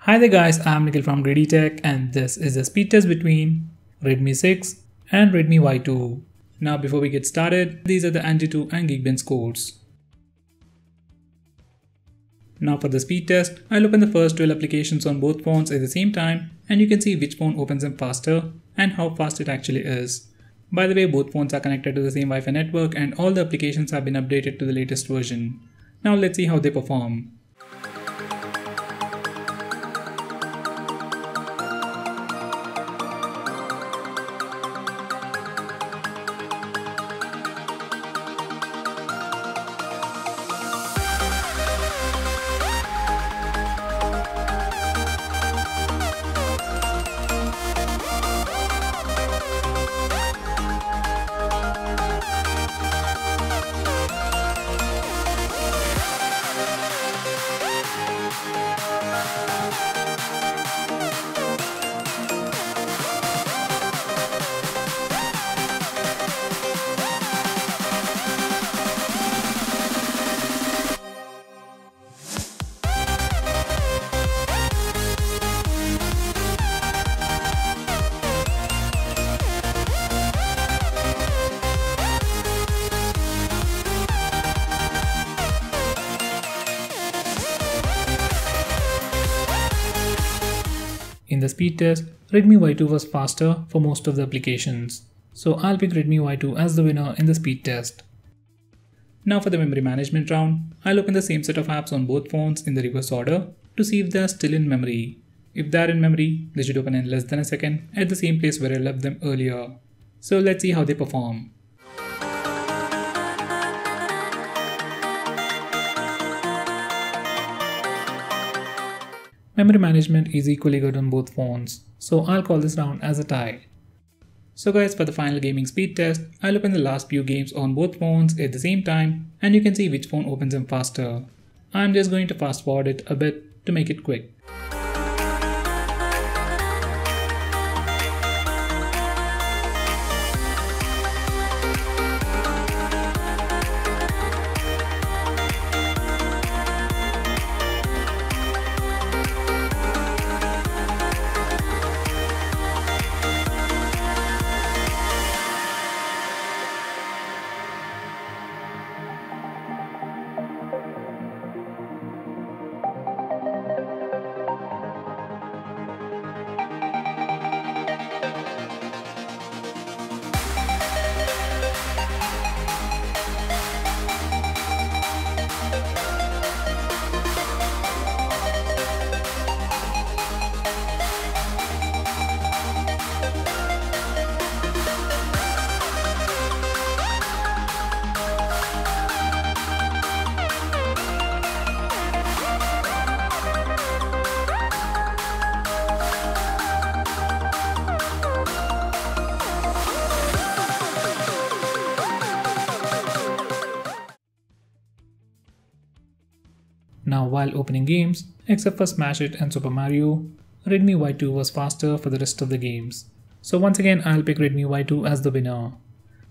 Hi there guys, I'm Nikhil from Greedytech and this is a speed test between Redmi 6 and Redmi Y2. Now before we get started, these are the Antutu and Geekbench scores. Now for the speed test, I'll open the first 12 applications on both phones at the same time and you can see which phone opens them faster and how fast it actually is. By the way, both phones are connected to the same Wi-Fi network and all the applications have been updated to the latest version. Now let's see how they perform. In the speed test, Redmi Y2 was faster for most of the applications. So I'll pick Redmi Y2 as the winner in the speed test. Now for the memory management round, I'll open the same set of apps on both phones in the reverse order to see if they are still in memory. If they are in memory, they should open in less than a second at the same place where I left them earlier. So let's see how they perform. Memory management is equally good on both phones, so I'll call this round as a tie. So guys, for the final gaming speed test, I'll open the last few games on both phones at the same time and you can see which phone opens them faster. I'm just going to fast forward it a bit to make it quick. Now while opening games, except for Smash It and Super Mario, Redmi Y2 was faster for the rest of the games. So once again I'll pick Redmi Y2 as the winner.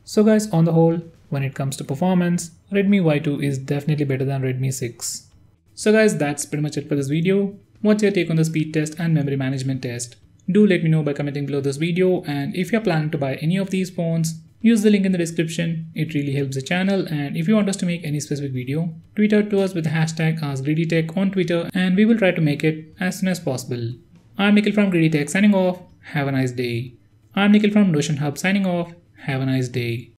So guys, on the whole, when it comes to performance, Redmi Y2 is definitely better than Redmi 6. So guys, that's pretty much it for this video. What's your take on the speed test and memory management test? Do let me know by commenting below this video, and if you're planning to buy any of these phones, use the link in the description. It really helps the channel, and if you want us to make any specific video, tweet out to us with the hashtag AskGreedyTech on Twitter and we will try to make it as soon as possible. I'm Nikhil from Greedytech signing off. Have a nice day. I'm Nikhil from Notion Hub signing off. Have a nice day.